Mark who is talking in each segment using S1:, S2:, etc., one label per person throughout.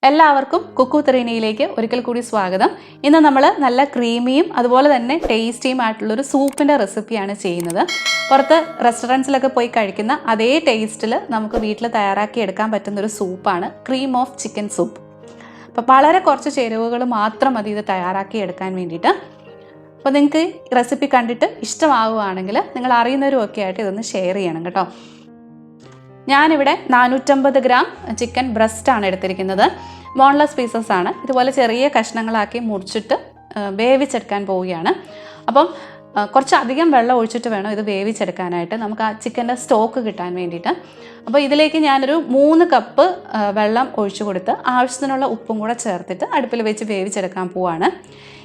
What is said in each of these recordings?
S1: എല്ലാവർക്കും cook with റിനിയിലേക്ക് ഒരിക്കൽ കൂടി സ്വാഗതം. ഇന്ന് നമ്മൾ നല്ല ക്രീമിയും അതുപോലെ തന്നെ ടേസ്റ്റിയും ആയിട്ടുള്ളൊരു സൂപ്പിൻ്റെ റെസിപ്പിയാണ് ചെയ്യുന്നത്. പുറത്ത് റെസ്റ്റോറൻറ്റ്സിലൊക്കെ പോയി കഴിക്കുന്ന അതേ ടേസ്റ്റിൽ നമുക്ക് വീട്ടിൽ തയ്യാറാക്കി എടുക്കാൻ പറ്റുന്നൊരു സൂപ്പാണ് ക്രീം ഓഫ് ചിക്കൻ സൂപ്പ്. അപ്പോൾ വളരെ കുറച്ച് ചേരുവകൾ മാത്രം മതി ഇത് തയ്യാറാക്കി എടുക്കാൻ വേണ്ടിയിട്ട്. അപ്പോൾ നിങ്ങൾക്ക് റെസിപ്പി കണ്ടിട്ട് ഇഷ്ടമാവുകയാണെങ്കിൽ നിങ്ങൾ അറിയുന്നവരുമൊക്കെ ആയിട്ട് ഇതൊന്ന് ഷെയർ ചെയ്യണം കേട്ടോ. ഞാനിവിടെ 450 ഗ്രാം ചിക്കൻ ബ്രസ്റ്റാണ് എടുത്തിരിക്കുന്നത്. ബോൺലെസ് പീസസ് ആണ്. ഇതുപോലെ ചെറിയ കഷ്ണങ്ങളാക്കി മുറിച്ചിട്ട് വേവിച്ചെടുക്കാൻ പോവുകയാണ്. അപ്പം കുറച്ചധികം വെള്ളം ഒഴിച്ചിട്ട് വേണം ഇത് വേവിച്ചെടുക്കാനായിട്ട്, നമുക്ക് ആ ചിക്കൻ്റെ സ്റ്റോക്ക് കിട്ടാൻ വേണ്ടിയിട്ട്. അപ്പോൾ ഇതിലേക്ക് ഞാനൊരു 3 കപ്പ് വെള്ളം ഒഴിച്ചു കൊടുത്ത് ആവശ്യത്തിനുള്ള ഉപ്പും കൂടെ ചേർത്തിട്ട് അടുപ്പിൽ വെച്ച് വേവിച്ചെടുക്കാൻ പോവാണ്.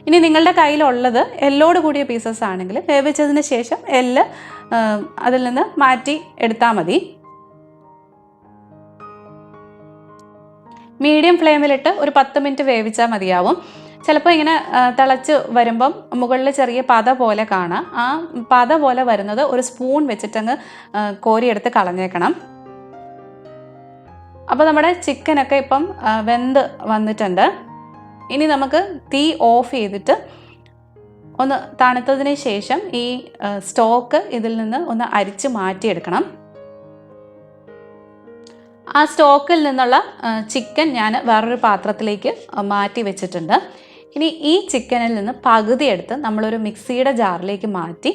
S1: ഇനി നിങ്ങളുടെ കയ്യിലുള്ളത് എല്ലോട് കൂടിയ പീസസ് ആണെങ്കിൽ വേവിച്ചതിന് ശേഷം എല്ല് അതിൽ നിന്ന് മാറ്റി എടുത്താൽ മതി. മീഡിയം ഫ്ലെയിമിലിട്ട് ഒരു 10 മിനിറ്റ് വേവിച്ചാൽ മതിയാവും. ചിലപ്പോൾ ഇങ്ങനെ തിളച്ച് വരുമ്പം മുകളിൽ ചെറിയ പത പോലെ കാണാം. ആ പത പോലെ വരുന്നത് ഒരു സ്പൂൺ വെച്ചിട്ടങ്ങ് കോരിയെടുത്ത് കളഞ്ഞേക്കണം. അപ്പോൾ നമ്മുടെ ചിക്കനൊക്കെ ഇപ്പം വെന്ത് വന്നിട്ടുണ്ട്. ഇനി നമുക്ക് തീ ഓഫ് ചെയ്തിട്ട് ഒന്ന് തണുത്തതിന് ശേഷം ഈ സ്റ്റോക്ക് ഇതിൽ നിന്ന് ഒന്ന് അരിച്ച് മാറ്റിയെടുക്കണം. ആ സ്റ്റോക്കിൽ നിന്നുള്ള ചിക്കൻ ഞാൻ വേറൊരു പാത്രത്തിലേക്ക് മാറ്റി വെച്ചിട്ടുണ്ട്. ഇനി ഈ ചിക്കനിൽ നിന്ന് പകുതി എടുത്ത് നമ്മളൊരു മിക്സിയുടെ ജാറിലേക്ക് മാറ്റി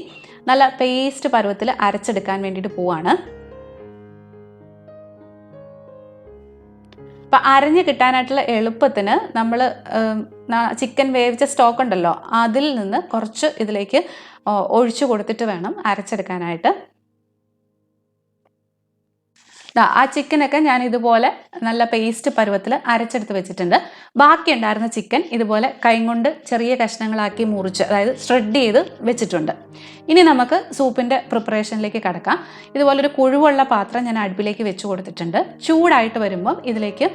S1: നല്ല പേസ്റ്റ് പരുവത്തിൽ അരച്ചെടുക്കാൻ വേണ്ടിയിട്ട് പോവാണ്. അപ്പം അരഞ്ഞ് കിട്ടാനായിട്ടുള്ള എളുപ്പത്തിന് നമ്മൾ ചിക്കൻ വേവിച്ച സ്റ്റോക്ക് ഉണ്ടല്ലോ, അതിൽ നിന്ന് കുറച്ച് ഇതിലേക്ക് ഒഴിച്ചു കൊടുത്തിട്ട് വേണം അരച്ചെടുക്കാനായിട്ട്. ആ ചിക്കനൊക്കെ ഞാൻ ഇതുപോലെ നല്ല പേസ്റ്റ് പരുവത്തിൽ അരച്ചെടുത്ത് വെച്ചിട്ടുണ്ട്. ബാക്കി ഉണ്ടായിരുന്ന ചിക്കൻ ഇതുപോലെ കൈ കൊണ്ട് ചെറിയ കഷ്ണങ്ങളാക്കി മുറിച്ച്, അതായത് ഷ്രെഡ് ചെയ്ത് വെച്ചിട്ടുണ്ട്. ഇനി നമുക്ക് സൂപ്പിൻ്റെ പ്രിപ്പറേഷനിലേക്ക് കടക്കാം. ഇതുപോലൊരു കുഴുവുള്ള പാത്രം ഞാൻ അടുപ്പിലേക്ക് വെച്ച് കൊടുത്തിട്ടുണ്ട്. ചൂടായിട്ട് വരുമ്പം ഇതിലേക്ക്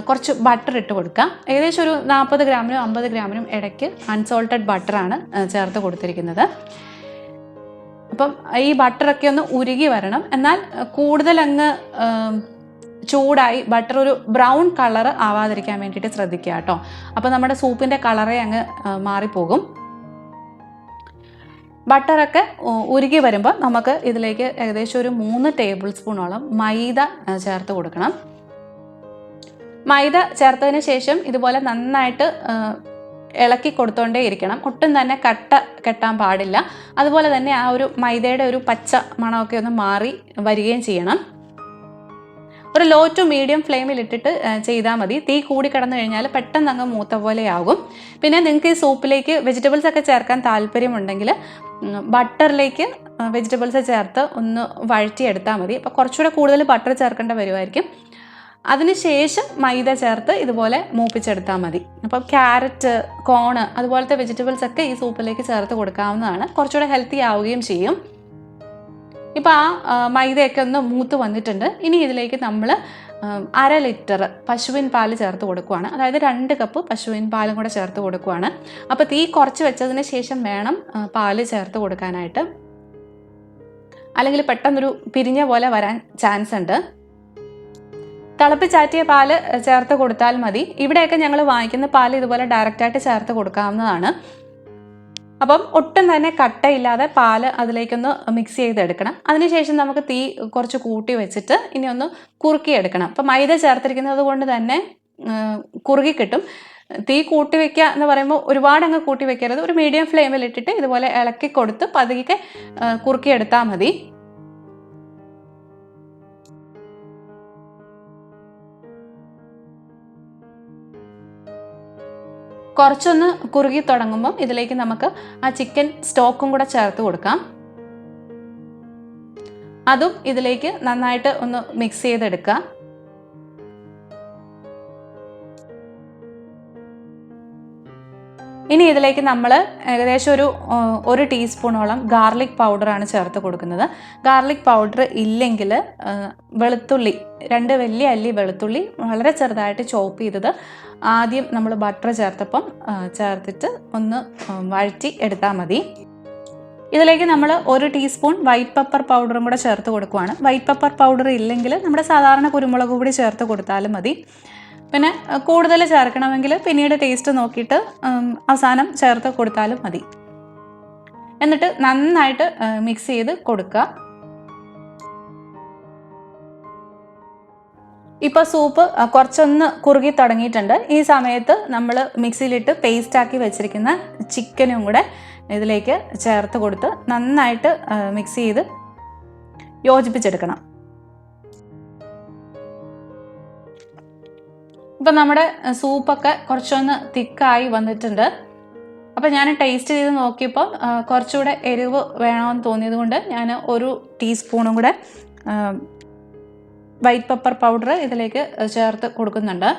S1: കുറച്ച് ബട്ടർ ഇട്ട് കൊടുക്കാം. ഏകദേശം ഒരു 40 ഗ്രാമിനും 50 ഗ്രാമിനും ഇടയ്ക്ക് അൺസോൾട്ടഡ് ബട്ടറാണ് ചേർത്ത് കൊടുത്തിരിക്കുന്നത്. അപ്പം ഈ ബട്ടറൊക്കെ ഒന്ന് ഉരുകി വരണം. എന്നാൽ കൂടുതൽ അങ്ങ് ചൂടായി ബട്ടർ ഒരു ബ്രൗൺ കളർ ആവാതിരിക്കാൻ വേണ്ടിയിട്ട് ശ്രദ്ധിക്കുക കേട്ടോ. അപ്പോൾ നമ്മുടെ സൂപ്പിൻ്റെ കളറേ അങ്ങ് മാറിപ്പോകും. ബട്ടറൊക്കെ ഉരുകി വരുമ്പോൾ നമുക്ക് ഇതിലേക്ക് ഏകദേശം ഒരു 3 ടേബിൾ സ്പൂണോളം മൈദ ചേർത്ത് കൊടുക്കണം. മൈദ ചേർത്തതിന് ശേഷം ഇതുപോലെ നന്നായിട്ട് ഇളക്കി കൊടുത്തോണ്ടേ ഇരിക്കണം. ഒട്ടും തന്നെ കെട്ടാൻ പാടില്ല. അതുപോലെ തന്നെ ആ ഒരു മൈദയുടെ ഒരു പച്ച മണമൊക്കെ ഒന്ന് മാറി വരികയും ചെയ്യണം. ഒരു ലോ ടു മീഡിയം ഫ്ലെയിമിൽ ഇട്ടിട്ട് ചെയ്താൽ മതി. തീ കൂടി കിടന്നു കഴിഞ്ഞാൽ പെട്ടെന്ന് അങ്ങ് മൂത്ത പോലെയാകും. പിന്നെ നിങ്ങൾക്ക് ഈ സൂപ്പിലേക്ക് വെജിറ്റബിൾസ് ഒക്കെ ചേർക്കാൻ താല്പര്യമുണ്ടെങ്കിൽ ബട്ടറിലേക്ക് വെജിറ്റബിൾസ് ചേർത്ത് ഒന്ന് വഴറ്റിയെടുത്താൽ മതി. അപ്പോൾ കുറച്ചുകൂടെ കൂടുതൽ ബട്ടർ ചേർക്കേണ്ട വരുമായിരിക്കും. അതിനുശേഷം മൈദ ചേർത്ത് ഇതുപോലെ മൂപ്പിച്ചെടുത്താൽ മതി. അപ്പം ക്യാരറ്റ്, കോണ് അതുപോലത്തെ വെജിറ്റബിൾസ് ഒക്കെ ഈ സൂപ്പിലേക്ക് ചേർത്ത് കൊടുക്കാവുന്നതാണ്. കുറച്ചുകൂടെ ഹെൽത്തി ആവുകയും ചെയ്യും. ഇപ്പം ആ മൈദയൊക്കെ ഒന്ന് മൂത്ത് വന്നിട്ടുണ്ട്. ഇനി ഇതിലേക്ക് നമ്മൾ 1/2 ലിറ്റർ പശുവിൻ പാൽ ചേർത്ത് കൊടുക്കുകയാണ്. അതായത് 2 കപ്പ് പശുവിൻ പാലും കൂടെ ചേർത്ത് കൊടുക്കുകയാണ്. അപ്പോൾ തീ കുറച്ച് വെച്ചതിന് ശേഷം വേണം പാല് ചേർത്ത് കൊടുക്കാനായിട്ട്, അല്ലെങ്കിൽ പെട്ടെന്നൊരു പിരിഞ്ഞ പോലെ വരാൻ ചാൻസ് ഉണ്ട്. തിളപ്പിച്ചാറ്റിയ പാല് ചേർത്ത് കൊടുത്താൽ മതി. ഇവിടെയൊക്കെ ഞങ്ങൾ വാങ്ങിക്കുന്ന പാല് ഇതുപോലെ ഡയറക്റ്റായിട്ട് ചേർത്ത് കൊടുക്കാവുന്നതാണ്. അപ്പം ഒട്ടും തന്നെ കട്ടയില്ലാതെ പാല് അതിലേക്കൊന്ന് മിക്സ് ചെയ്തെടുക്കണം. അതിനുശേഷം നമുക്ക് തീ കുറച്ച് കൂട്ടി വെച്ചിട്ട് ഇനി ഒന്ന് കുറുക്കിയെടുക്കണം. അപ്പം മൈദ ചേർത്തിരിക്കുന്നത് കൊണ്ട് തന്നെ കുറുകി കിട്ടും. തീ കൂട്ടി വെക്കുക എന്ന് പറയുമ്പോൾ ഒരുപാട് അങ്ങ് കൂട്ടി വെക്കരുത്. ഒരു മീഡിയം ഫ്ലെയിമിൽ ഇട്ടിട്ട് ഇതുപോലെ ഇളക്കി കൊടുത്ത് പതുക്കെ കുറുക്കിയെടുത്താൽ മതി. കുറച്ചൊന്ന് കുറുകി തുടങ്ങുമ്പം ഇതിലേക്ക് നമുക്ക് ആ ചിക്കൻ സ്റ്റോക്കും കൂടെ ചേർത്ത് കൊടുക്കാം. അതും ഇതിലേക്ക് നന്നായിട്ട് ഒന്ന് മിക്സ് ചെയ്തെടുക്കുക. ഇനി ഇതിലേക്ക് നമ്മൾ ഏകദേശം ഒരു 1 ടീസ്പൂണോളം ഗാർലിക് പൗഡറാണ് ചേർത്ത് കൊടുക്കുന്നത്. ഗാർലിക് പൗഡർ ഇല്ലെങ്കിൽ വെളുത്തുള്ളി, 2 വലിയ അല്ലി വെളുത്തുള്ളി വളരെ ചെറുതായിട്ട് ചോപ്പ് ചെയ്തത് ആദ്യം നമ്മൾ ബട്ടർ ചേർത്തപ്പം ചേർത്തിട്ട് ഒന്ന് വഴറ്റി എടുത്താൽ മതി. ഇതിലേക്ക് നമ്മൾ 1 ടീസ്പൂൺ വൈറ്റ് പെപ്പർ പൗഡറും കൂടെ ചേർത്ത് കൊടുക്കുകയാണ്. വൈറ്റ് പെപ്പർ പൗഡർ ഇല്ലെങ്കിൽ നമ്മുടെ സാധാരണ കുരുമുളക് പൊടി ചേർത്ത് കൊടുത്താലും മതി. പിന്നെ കൂടുതൽ ചേർക്കണമെങ്കിൽ പിന്നീട് ടേസ്റ്റ് നോക്കിയിട്ട് അവസാനം ചേർത്ത് കൊടുത്താലും മതി. എന്നിട്ട് നന്നായിട്ട് മിക്സ് ചെയ്ത് കൊടുക്കുക. ഇപ്പോൾ സൂപ്പ് കുറച്ചൊന്ന് കുറുകി തുടങ്ങിയിട്ടുണ്ട്. ഈ സമയത്ത് നമ്മൾ മിക്സിയിലിട്ട് പേസ്റ്റാക്കി വെച്ചിരിക്കുന്ന ചിക്കനും കൂടെ ഇതിലേക്ക് ചേർത്ത് കൊടുത്ത് നന്നായിട്ട് മിക്സ് ചെയ്ത് യോജിപ്പിച്ചെടുക്കണം. ഇപ്പം നമ്മുടെ സൂപ്പൊക്കെ കുറച്ചൊന്ന് തിക്കായി വന്നിട്ടുണ്ട്. അപ്പോൾ ഞാൻ ടേസ്റ്റ് ചെയ്ത് നോക്കിയപ്പോൾ കുറച്ചുകൂടെ എരിവ് വേണമെന്ന് തോന്നിയത് കൊണ്ട് ഞാൻ 1 ടീസ്പൂണും കൂടെ വൈറ്റ് പെപ്പർ പൗഡർ ഇതിലേക്ക് ചേർത്ത് കൊടുക്കുന്നുണ്ട്.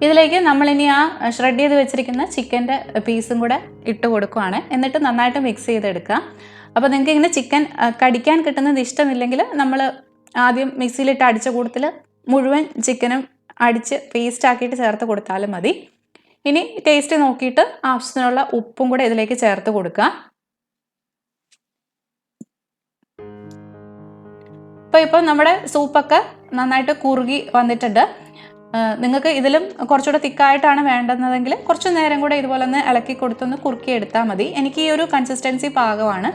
S1: ഇതിലേക്ക് നമ്മളിനി ആ ഷ്രെഡ് ചെയ്ത് വെച്ചിരിക്കുന്ന ചിക്കൻ്റെ പീസും കൂടെ ഇട്ട് കൊടുക്കുകയാണ്. എന്നിട്ട് നന്നായിട്ട് മിക്സ് ചെയ്തെടുക്കുക. അപ്പോൾ നിങ്ങൾക്ക് ഇങ്ങനെ ചിക്കൻ കടിക്കാൻ കിട്ടുന്നത് ഇഷ്ടമില്ലെങ്കിൽ നമ്മൾ ആദ്യം മിക്സിയിലിട്ട് അടിച്ച കൂട്ടത്തിൽ മുഴുവൻ ചിക്കനും അടിച്ച് പേസ്റ്റ് ആക്കിയിട്ട് ചേർത്ത് കൊടുത്താലും മതി. ഇനി ടേസ്റ്റ് നോക്കിയിട്ട് ആവശ്യത്തിനുള്ള ഉപ്പും കൂടെ ഇതിലേക്ക് ചേർത്ത് കൊടുക്കുക. ഇപ്പോൾ നമ്മുടെ സൂപ്പൊക്കെ നന്നായിട്ട് കുറുകി വന്നിട്ടുണ്ട്. നിങ്ങൾക്ക് ഇതിലും കുറച്ചുകൂടെ തിക്കായിട്ടാണ് വേണ്ടുന്നതെങ്കിൽ കുറച്ച് നേരം കൂടെ ഇതുപോലെ ഒന്ന് ഇളക്കി കൊടുത്തൊന്ന് കുറുക്കി എടുത്താൽ മതി. എനിക്ക് ഈ ഒരു കൺസിസ്റ്റൻസി പാകമാണ്.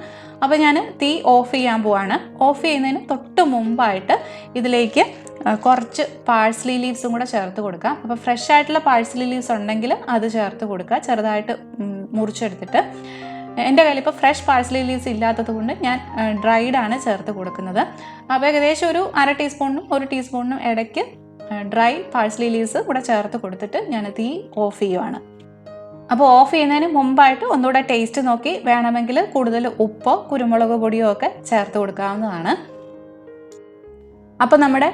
S1: അപ്പോൾ ഞാൻ തീ ഓഫ് ചെയ്യാൻ പോവാണ്. ഓഫ് ചെയ്യുന്നതിന് തൊട്ട് മുമ്പായിട്ട് ഇതിലേക്ക് കുറച്ച് പാഴ്സ്ലി ലീവ്സും കൂടെ ചേർത്ത് കൊടുക്കാം. അപ്പോൾ ഫ്രഷ് ആയിട്ടുള്ള പാഴ്സ്ലി ലീവ്സ് ഉണ്ടെങ്കിൽ അത് ചേർത്ത് കൊടുക്കുക, ചെറുതായിട്ട് മുറിച്ചെടുത്തിട്ട്. എൻ്റെ കയ്യിൽ ഇപ്പോൾ ഫ്രഷ് പാഴ്സ്ലി ലീവ്സ് ഇല്ലാത്തത് കൊണ്ട് ഞാൻ ഡ്രൈഡ് ആണ് ചേർത്ത് കൊടുക്കുന്നത്. അപ്പോൾ ഏകദേശം ഒരു 1/2 ടീസ്പൂണിനും 1 ടീസ്പൂണിനും ഇടയ്ക്ക് ഡ്രൈ പാഴ്സ്ലി ലീവ്സ് കൂടെ ചേർത്ത് കൊടുത്തിട്ട് ഞാൻ തീ ഓഫ് ചെയ്യുവാണ്. അപ്പോൾ ഓഫ് ചെയ്യുന്നതിന് മുമ്പായിട്ട് ഒന്നുകൂടെ ടേസ്റ്റ് നോക്കി വേണമെങ്കിൽ കൂടുതൽ ഉപ്പോ കുരുമുളക് പൊടിയോ ഒക്കെ ചേർത്ത് കൊടുക്കാവുന്നതാണ്. അപ്പോൾ നമ്മുടെ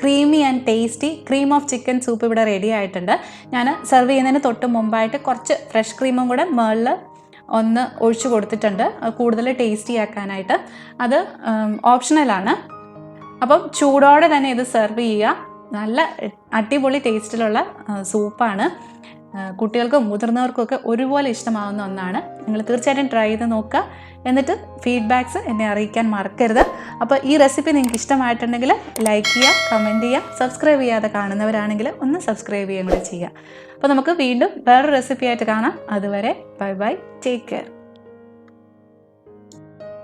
S1: creamy and tasty cream of chicken soup ഇവിടെ റെഡി ആയിട്ടുണ്ട്. ഞാൻ സെർവ് ചെയ്യുന്നതിന് തൊട്ട് മുമ്പായിട്ട് കുറച്ച് ഫ്രഷ് ക്രീമും കൂടെ മുകളിൽ ഒന്ന് ഒഴിച്ചു കൊടുത്തിട്ടുണ്ട്, കൂടുതൽ ടേസ്റ്റി ആക്കാനായിട്ട്. അത് ഓപ്ഷണലാണ്. അപ്പം ചൂടോടെ തന്നെ ഇത് സെർവ് ചെയ്യുക. നല്ല അടിപൊളി ടേസ്റ്റിലുള്ള സൂപ്പാണ്. കുട്ടികൾക്കും മുതിർന്നവർക്കൊക്കെ ഒരുപോലെ ഇഷ്ടമാവുന്ന ഒന്നാണ്. നിങ്ങൾ തീർച്ചയായിട്ടും ട്രൈ ചെയ്ത് നോക്കുക. എന്നിട്ട് ഫീഡ്ബാക്ക്സ് എന്നെ അറിയിക്കാൻ മറക്കരുത്. അപ്പോൾ ഈ റെസിപ്പി നിങ്ങൾക്ക് ഇഷ്ടമായിട്ടുണ്ടെങ്കിൽ ലൈക്ക് ചെയ്യുക, കമൻറ്റ് ചെയ്യുക. സബ്സ്ക്രൈബ് ചെയ്യാതെ കാണുന്നവരാണെങ്കിൽ ഒന്ന് സബ്സ്ക്രൈബ് ചെയ്യുകയും കൂടെ ചെയ്യുക. അപ്പോൾ നമുക്ക് വീണ്ടും വേറൊരു റെസിപ്പി ആയിട്ട് കാണാം. അതുവരെ ബൈ ബൈ, ടേക്ക് കെയർ.